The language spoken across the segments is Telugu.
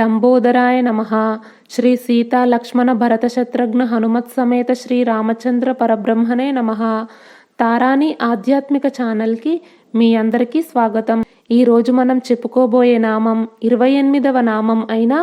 లంబోదరాయ నమః. శ్రీ సీతా లక్ష్మణ భరత శత్రుఘ్న హనుమత్ సమేత శ్రీ రామచంద్ర పరబ్రహ్మణే నమః. తారాని ఆధ్యాత్మిక ఛానల్కి మీ అందరికీ స్వాగతం. ఈరోజు మనం చెప్పుకోబోయే నామం 28వ నామం అయిన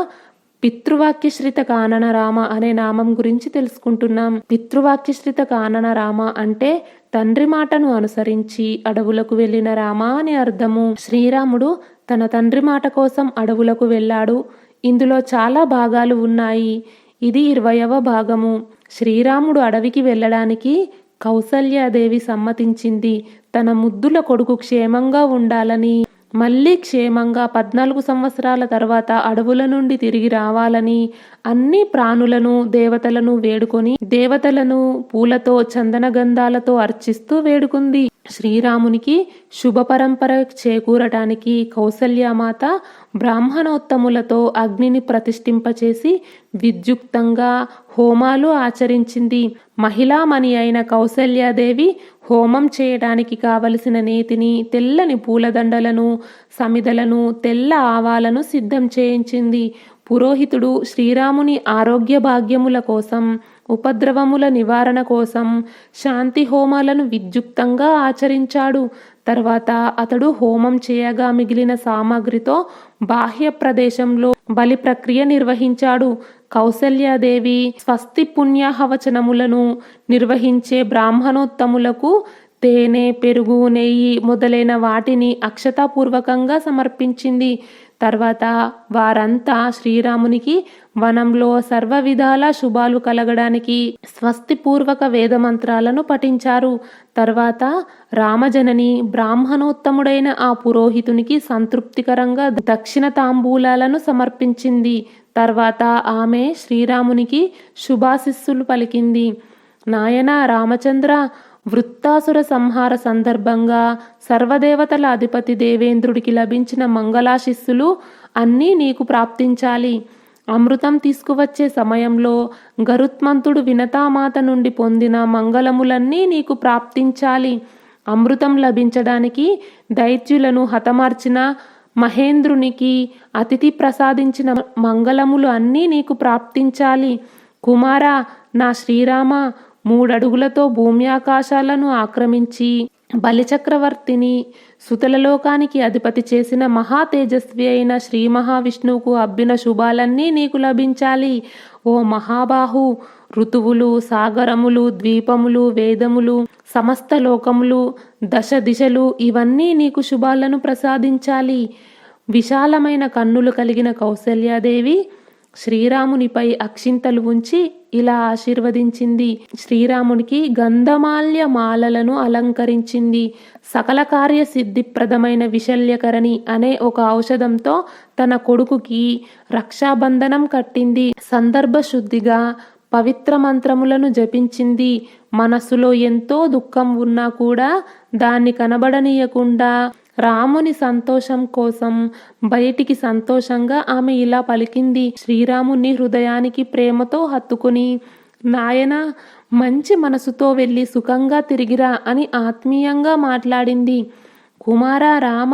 పితృవాక్యశ్రిత కానన రామ అనే నామం గురించి తెలుసుకుంటున్నాం. పితృవాక్యశ్రిత కానన రామ అంటే తండ్రి మాటను అనుసరించి అడవులకు వెళ్ళిన రామ అని అర్థము. శ్రీరాముడు తన తండ్రి మాట కోసం అడవులకు వెళ్ళాడు. ఇందులో చాలా భాగాలు ఉన్నాయి. ఇది 20వ భాగము. శ్రీరాముడు అడవికి వెళ్ళడానికి కౌసల్యాదేవి సమ్మతించింది. తన ముద్దుల కొడుకు క్షేమంగా ఉండాలని, మళ్ళీ క్షేమంగా 14 సంవత్సరాల తర్వాత అడవుల నుండి తిరిగి రావాలని అన్ని ప్రాణులను దేవతలను వేడుకొని దేవతలను పూలతో చందనగంధాలతో అర్చిస్తూ వేడుకుంది. శ్రీరామునికి శుభ పరంపర చేకూరటానికి కౌసల్యామాత బ్రాహ్మణోత్తములతో అగ్నిని ప్రతిష్ఠింపచేసి విద్యుక్తంగా హోమాలు ఆచరించింది. మహిళామణి అయిన కౌసల్యాదేవి హోమం చేయడానికి కావలసిన నేతిని, తెల్లని పూలదండలను, సమిదలను, తెల్ల ఆవాలను సిద్ధం చేయించింది. పురోహితుడు శ్రీరాముని ఆరోగ్య భాగ్యముల కోసం, ఉపద్రవముల నివారణ కోసం శాంతి హోమాలను విద్యుక్తంగా ఆచరించాడు. తర్వాత అతడు హోమం చేయగా మిగిలిన సామాగ్రితో బాహ్య ప్రదేశంలో బలి ప్రక్రియ నిర్వహించాడు. కౌసల్యాదేవి స్వస్తి పుణ్యాహవచనములను నిర్వహించే బ్రాహ్మణోత్తములకు తేనె, పెరుగు, నెయ్యి మొదలైన వాటిని అక్షతాపూర్వకంగా సమర్పించింది. తర్వాత వారంతా శ్రీరామునికి వనంలో సర్వ విధాల శుభాలు కలగడానికి స్వస్తిపూర్వక వేదమంత్రాలను పఠించారు. తర్వాత రామజనని బ్రాహ్మణోత్తముడైన ఆ పురోహితునికి సంతృప్తికరంగా దక్షిణ తాంబూలాలను సమర్పించింది. తర్వాత ఆమె శ్రీరామునికి శుభాశిస్సులు పలికింది. నాయనా రామచంద్ర, వృత్తాసుర సంహార సందర్భంగా సర్వదేవతల అధిపతి దేవేంద్రుడికి లభించిన మంగళాశిస్సులు అన్నీ నీకు ప్రాప్తించాలి. అమృతం తీసుకువచ్చే సమయంలో గరుత్మంతుడు వినతామాత నుండి పొందిన మంగళములన్నీ నీకు ప్రాప్తించాలి. అమృతం లభించడానికి దైత్యులను హతమార్చిన మహేంద్రునికి అతిథి ప్రసాదించిన మంగళములు అన్నీ నీకు ప్రాప్తించాలి. కుమారా, నా శ్రీరామ, 3 అడుగులతో భూమి ఆకాశాలను ఆక్రమించి బలిచక్రవర్తిని సుతలలోకానికి అధిపతి చేసిన మహా తేజస్వి అయిన శ్రీ మహావిష్ణువుకు అబ్బిన శుభాలన్నీ నీకు లభించాలి. ఓ మహాబాహు, ఋతువులు, సాగరములు, ద్వీపములు, వేదములు, సమస్త లోకములు, దశ దిశలు ఇవన్నీ నీకు శుభాలను ప్రసాదించాలి. విశాలమైన కన్నులు కలిగిన కౌసల్యాదేవి శ్రీరామునిపై అక్షింతలు ఉంచి ఇలా ఆశీర్వదించింది. శ్రీరామునికి గంధమాల్య మాలలను అలంకరించింది. సకల కార్య సిద్ధిప్రదమైన విశల్యకరణి అనే ఒక ఔషధంతో తన కొడుకుకి రక్షాబంధనం కట్టింది. సందర్భ శుద్ధిగా పవిత్ర మంత్రములను జపించింది. మనస్సులో ఎంతో దుఃఖం ఉన్నా కూడా దాన్ని కనబడనీయకుండా రాముని సంతోషం కోసం బయటికి సంతోషంగా ఆమె ఇలా పలికింది. శ్రీరాముని హృదయానికి ప్రేమతో హత్తుకుని, నాయనా, మంచి మనసుతో వెళ్ళి సుఖంగా తిరిగిరా అని ఆత్మీయంగా మాట్లాడింది. కుమారా రామ,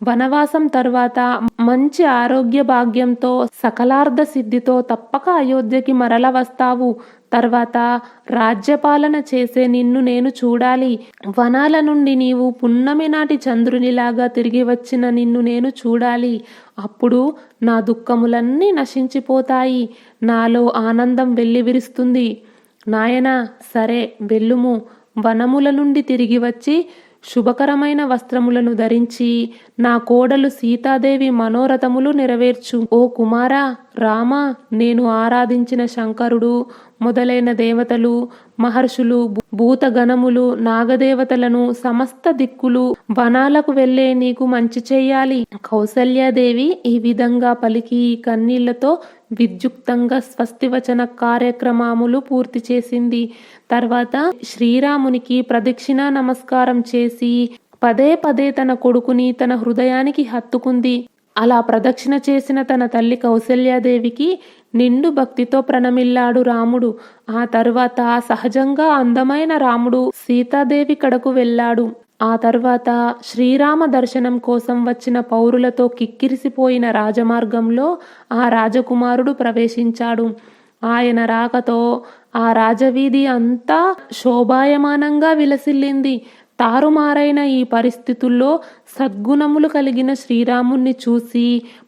వనవాసం తర్వాత మంచి ఆరోగ్య భాగ్యంతో సకలార్థ సిద్ధితో తప్పక అయోధ్యకి మరల వస్తావు. తర్వాత రాజ్యపాలన చేసే నిన్ను నేను చూడాలి. వనాల నుండి నీవు పున్నమి నాటి చంద్రునిలాగా తిరిగి వచ్చిన నిన్ను నేను చూడాలి. అప్పుడు నా దుఃఖములన్నీ నశించిపోతాయి. నాలో ఆనందం వెల్లివిరుస్తుంది. నాయనా, సరే వెళ్ళుము. వనముల నుండి తిరిగి వచ్చి శుభకరమైన వస్త్రములను ధరించి నా కోడలు సీతాదేవి మనోరథములు నెరవేర్చు. ఓ కుమారా రామ, నేను ఆరాధించిన శంకరుడు మొదలైన దేవతలు, మహర్షులు, భూతగణములు, నాగదేవతలను, సమస్త దిక్కులు వనాలకు వెళ్ళే నీకు మంచి చెయ్యాలి. కౌసల్యాదేవి ఈ విధంగా పలికి కన్నీళ్లతో విద్యుక్తంగా స్వస్తివచన కార్యక్రమములు పూర్తి చేసింది. తర్వాత శ్రీరామునికి ప్రదక్షిణా నమస్కారం చేసి పదే పదే తన కొడుకుని తన హృదయానికి హత్తుకుంది. అలా ప్రదక్షిణ చేసిన తన తల్లి కౌసల్యాదేవికి నిండు భక్తితో ప్రణమిల్లాడు రాముడు. ఆ తరువాత సహజంగా అందమైన రాముడు సీతాదేవి కడకు వెళ్ళాడు. ఆ తర్వాత శ్రీరామ దర్శనం కోసం వచ్చిన పౌరులతో కిక్కిరిసిపోయిన రాజమార్గంలో ఆ రాజకుమారుడు ప్రవేశించాడు. ఆయన రాకతో ఆ రాజవీధి అంతా శోభాయమానంగా విలసిల్లింది. తారుమారైన ఈ పరిస్థితుల్లో సద్గుణములు కలిగిన శ్రీరాముణ్ణి చూసి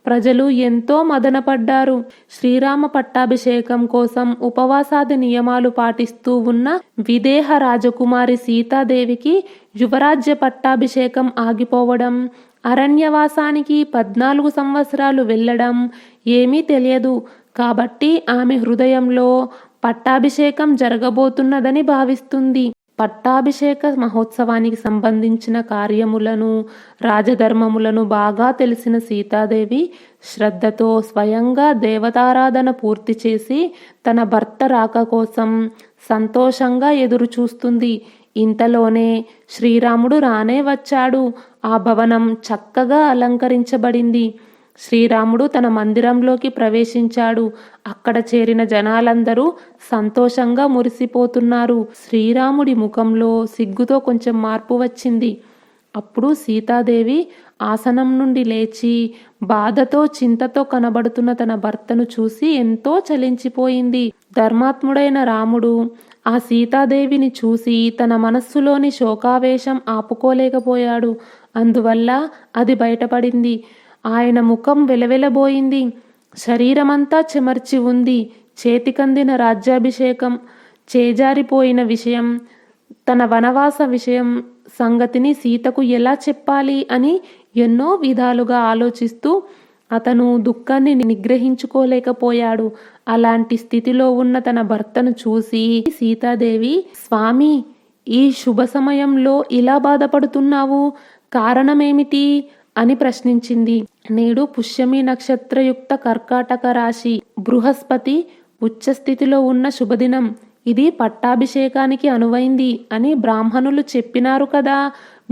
ప్రజలు ఎంతో మదనపడ్డారు. శ్రీరామ పట్టాభిషేకం కోసం ఉపవాసాది నియమాలు పాటిస్తూ ఉన్న విదేహ రాజకుమారి సీతాదేవికి యువరాజ్య పట్టాభిషేకం ఆగిపోవడం, అరణ్యవాసానికి 14 సంవత్సరాలు వెళ్ళడం ఏమీ తెలియదు. కాబట్టి ఆమె హృదయంలో పట్టాభిషేకం జరగబోతున్నదని భావిస్తుంది. పట్టాభిషేక మహోత్సవానికి సంబంధించిన కార్యములను, రాజధర్మములను బాగా తెలిసిన సీతాదేవి శ్రద్ధతో స్వయంగా దేవతారాధన పూర్తి చేసి తన భర్త రాక కోసం సంతోషంగా ఎదురు చూస్తుంది. ఇంతలోనే శ్రీరాముడు రానే వచ్చాడు. ఆ భవనం చక్కగా అలంకరించబడింది. శ్రీరాముడు తన మందిరంలోకి ప్రవేశించాడు. అక్కడ చేరిన జనాలందరూ సంతోషంగా మురిసిపోతున్నారు. శ్రీరాముడి ముఖంలో సిగ్గుతో కొంచెం మార్పు వచ్చింది. అప్పుడు సీతాదేవి ఆసనం నుండి లేచి బాధతో చింతతో కనబడుతున్న తన భర్తను చూసి ఎంతో చలించిపోయింది. ధర్మాత్ముడైన రాముడు ఆ సీతాదేవిని చూసి తన మనస్సులోని శోకావేశం ఆపుకోలేకపోయాడు. అందువల్ల అది బయటపడింది. ఆయన ముఖం వెలవెలబోయింది. శరీరమంతా చెమర్చి ఉంది. చేతికందిన రాజ్యాభిషేకం, చేజారిపోయిన విషయం, తన వనవాస విషయం సంగతిని సీతకు ఎలా చెప్పాలి అని ఎన్నో విధాలుగా ఆలోచిస్తూ అతను దుఃఖాన్ని నిగ్రహించుకోలేకపోయాడు. అలాంటి స్థితిలో ఉన్న తన భర్తను చూసి సీతాదేవి, స్వామి, ఈ శుభ సమయంలో ఇలా బాధపడుతున్నావు, కారణమేమిటి అని ప్రశ్నించింది. నేడు పుష్యమి నక్షత్రయుక్త కర్కాటక రాశి, బృహస్పతి ఉచ్చస్థితిలో ఉన్న శుభదినం. ఇది పట్టాభిషేకానికి అనువైంది అని బ్రాహ్మణులు చెప్పినారు కదా,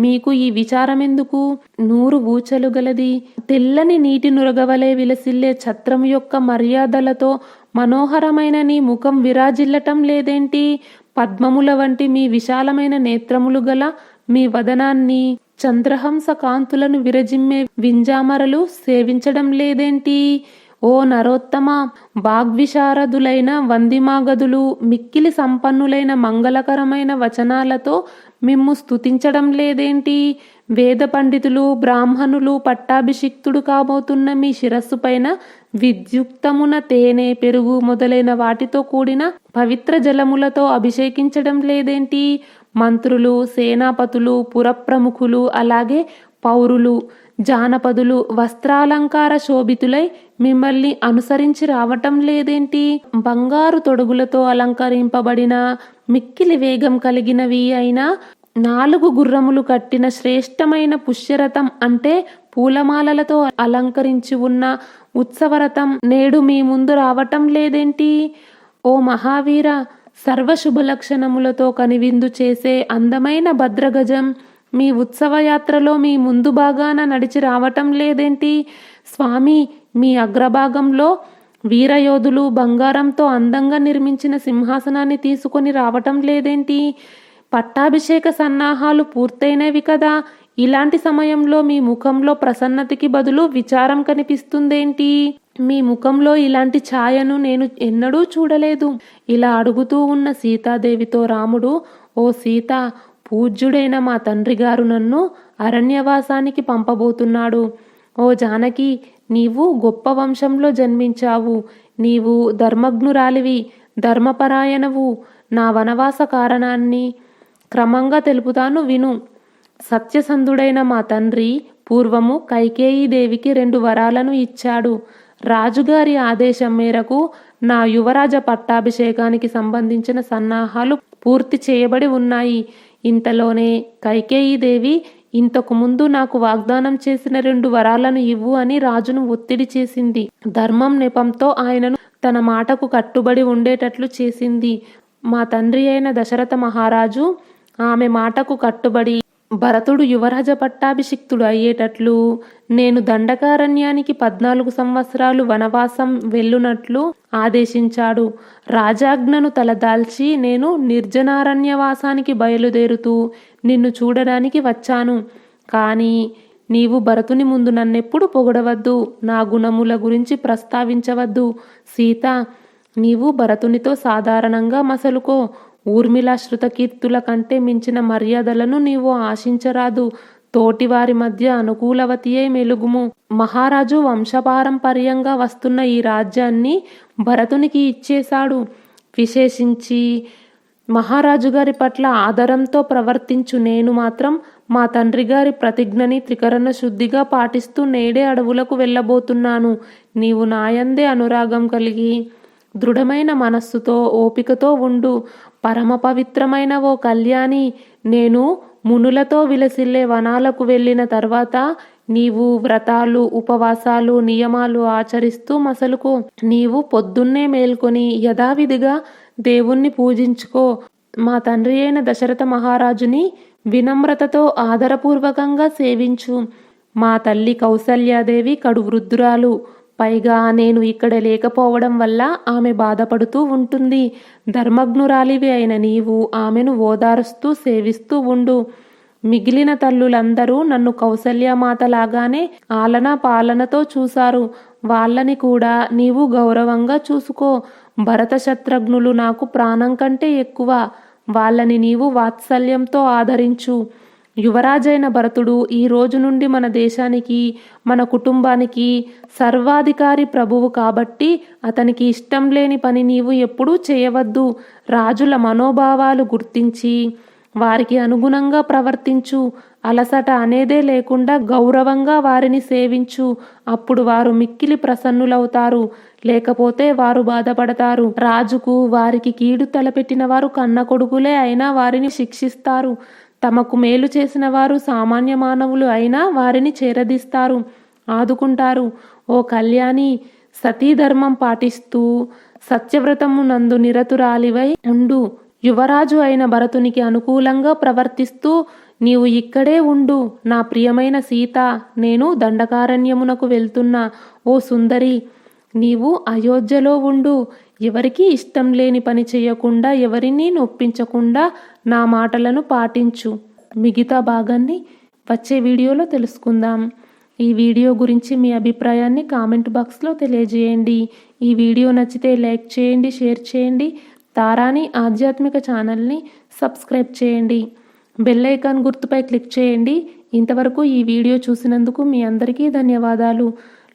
మీకు ఈ విచారమెందుకు? నూరు ఊచలు గలది, తెల్లని నీటి నురగవలే విలసిల్లే ఛత్రం యొక్క మర్యాదలతో మనోహరమైన నీ ముఖం విరాజిల్లటం లేదేంటి? పద్మముల వంటి మీ విశాలమైన నేత్రములు గల మీ వదనాన్ని, చంద్రహంస కాంతులను విరజిమ్మే వింజామరలు సేవించడం లేదేంటి? ఓ నరోత్తమ, వాగ్విశారదులైన వందిమాగదులు మిక్కిలి సంపన్నులైన మంగళకరమైన వచనాలతో మిమ్ము స్తుతించడం లేదేంటి? వేద పండితులు, బ్రాహ్మణులు పట్టాభిషిక్తుడు కాబోతున్న మీ శిరస్సు పైన విద్యుక్తమున తేనె, పెరుగు మొదలైన వాటితో కూడిన పవిత్ర జలములతో అభిషేకించడం లేదేంటి? మంత్రులు, సేనాపతులు, పురప్రముఖులు, అలాగే పౌరులు, జానపదులు వస్త్రాలంకార శోభితులై మిమ్మల్ని అనుసరించి రావటం లేదేంటి? బంగారు తొడుగులతో అలంకరింపబడిన మిక్కిలి వేగం కలిగినవి అయినా 4 గుర్రములు కట్టిన శ్రేష్టమైన పుష్యరథం అంటే పూలమాలలతో అలంకరించి ఉన్న ఉత్సవరథం నేడు మీ ముందు రావటం లేదేంటి? ఓ మహావీర, సర్వశుభ లక్షణములతో కనివిందు చేసే అందమైన భద్రగజం మీ ఉత్సవయాత్రలో మీ ముందు భాగాన నడిచి రావటం లేదేంటి? స్వామి, మీ అగ్రభాగంలో వీరయోధులు బంగారంతో అందంగా నిర్మించిన సింహాసనాన్ని తీసుకొని రావటం లేదేంటి? పట్టాభిషేక సన్నాహాలు పూర్తయినవి కదా, ఇలాంటి సమయంలో మీ ముఖంలో ప్రసన్నతకి బదులు విచారం కనిపిస్తుందేంటి? మీ ముఖంలో ఇలాంటి ఛాయను నేను ఎన్నడూ చూడలేదు. ఇలా అడుగుతూ ఉన్న సీతాదేవితో రాముడు, ఓ సీత, పూజ్యుడైన మా తండ్రి గారు నన్ను అరణ్యవాసానికి పంపబోతున్నాడు. ఓ జానకి, నీవు గొప్ప వంశంలో జన్మించావు. నీవు ధర్మజ్ఞురాలివి, ధర్మపరాయణవు. నా వనవాస కారణాన్ని క్రమంగా తెలుపుతాను, విను. సత్యసంధుడైన మా తండ్రి పూర్వము కైకేయీదేవికి 2 వరాలను ఇచ్చాడు. రాజుగారి ఆదేశం మేరకు నా యువరాజ పట్టాభిషేకానికి సంబంధించిన సన్నాహాలు పూర్తి చేయబడి ఉన్నాయి. ఇంతలోనే కైకేయీదేవి ఇంతకు ముందు నాకు వాగ్దానం చేసిన 2 వరాలను ఇవ్వు అని రాజును ఒత్తిడి చేసింది. ధర్మం నెపంతో ఆయనను తన మాటకు కట్టుబడి ఉండేటట్లు చేసింది. మా తండ్రి అయిన దశరథ మహారాజు ఆమె మాటకు కట్టుబడి భరతుడు యువరాజ పట్టాభిషిక్తుడు అయ్యేటట్లు నేను దండకారణ్యానికి 14 సంవత్సరాలు వనవాసం వెళ్ళునట్లు ఆదేశించాడు. రాజాజ్ఞను తలదాల్చి నేను నిర్జనారణ్యవాసానికి బయలుదేరుతూ నిన్ను చూడడానికి వచ్చాను. కానీ నీవు భరతుని ముందు నన్నెప్పుడు పొగడవద్దు, నా గుణముల గురించి ప్రస్తావించవద్దు. సీత, నీవు భరతునితో సాధారణంగా మసలుకో. ఊర్మిళ శృతకీర్తుల కంటే మించిన మర్యాదలను నీవు ఆశించరాదు. తోటివారి మధ్య అనుకూలవతి అయి మెలుగుము. మహారాజు వంశపారంపర్యంగా వస్తున్న ఈ రాజ్యాన్ని భరతునికి ఇచ్చేశాడు. విశేషించి మహారాజు గారి పట్ల ఆదరంతో ప్రవర్తించు నేను మాత్రం మా తండ్రి గారి ప్రతిజ్ఞని త్రికరణ శుద్ధిగా పాటిస్తూ నేడే అడవులకు వెళ్ళబోతున్నాను. నీవు నాయందే అనురాగం కలిగి దృఢమైన మనస్సుతో ఓపికతో ఉండు. పరమ పవిత్రమైన ఓ కళ్యాణి, నేను మునులతో విలసిల్లే వనాలకు వెళ్ళిన తర్వాత నీవు వ్రతాలు, ఉపవాసాలు, నియమాలు ఆచరిస్తూ మసలుకో. నీవు పొద్దున్నే మేల్కొని యథావిధిగా దేవుణ్ణి పూజించుకో. మా తండ్రి అయిన దశరథ మహారాజుని వినమ్రతతో ఆదరపూర్వకంగా సేవించు. మా తల్లి కౌసల్యాదేవి కడు వృద్ధురాలు. పైగా నేను ఇక్కడ లేకపోవడం వల్ల ఆమె బాధపడుతూ ఉంటుంది. ధర్మజ్ఞురాలివి అయిన నీవు ఆమెను ఓదారుస్తూ సేవిస్తూ ఉండు. మిగిలిన తల్లులందరూ నన్ను కౌసల్యమాతలాగానే ఆలన పాలనతో చూశారు. వాళ్ళని కూడా నీవు గౌరవంగా చూసుకో. భరత శత్రుఘ్నులు నాకు ప్రాణం కంటే ఎక్కువ. వాళ్ళని నీవు వాత్సల్యంతో ఆదరించు. యువరాజైన భరతుడు ఈ రోజు నుండి మన దేశానికి, మన కుటుంబానికి సర్వాధికారి ప్రభువు కాబట్టి అతనికి ఇష్టం లేని పని నీవు ఎప్పుడూ చేయవద్దు. రాజుల మనోభావాలు గుర్తించి వారికి అనుగుణంగా ప్రవర్తించు. అలసట అనేదే లేకుండా గౌరవంగా వారిని సేవించు. అప్పుడు వారు మిక్కిలి ప్రసన్నులవుతారు. లేకపోతే వారు బాధపడతారు. రాజుకు వారికి కీడు తలపెట్టిన వారు కన్న కొడుకులే అయినా వారిని శిక్షిస్తారు. తమకు మేలు చేసిన వారు సామాన్య మానవులు అయినా వారిని చేరదీస్తారు, ఆదుకుంటారు. ఓ కళ్యాణి, సతీధర్మం పాటిస్తూ సత్యవ్రతము నందు నిరతురాలివై ఉండు. యువరాజు అయిన భరతునికి అనుకూలంగా ప్రవర్తిస్తూ నీవు ఇక్కడే ఉండు. నా ప్రియమైన సీత, నేను దండకారణ్యమునకు వెళ్తున్నా. ఓ సుందరి, నీవు అయోధ్యలో ఉండు. ఎవరికీ ఇష్టం లేని పని చేయకుండా, ఎవరినీ నొప్పించకుండా నా మాటలను పాటించు. మిగతా భాగాన్ని వచ్చే వీడియోలో తెలుసుకుందాం. ఈ వీడియో గురించి మీ అభిప్రాయాన్ని కామెంట్ బాక్స్లో తెలియజేయండి. ఈ వీడియో నచ్చితే లైక్ చేయండి, షేర్ చేయండి. తారాని ఆధ్యాత్మిక ఛానల్ని సబ్స్క్రైబ్ చేయండి. బెల్ ఐకాన్ గుర్తుపై క్లిక్ చేయండి. ఇంతవరకు ఈ వీడియో చూసినందుకు మీ అందరికీ ధన్యవాదాలు.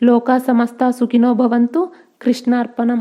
లోకా సమస్త సుఖినో భవంతు. కృష్ణార్పణం.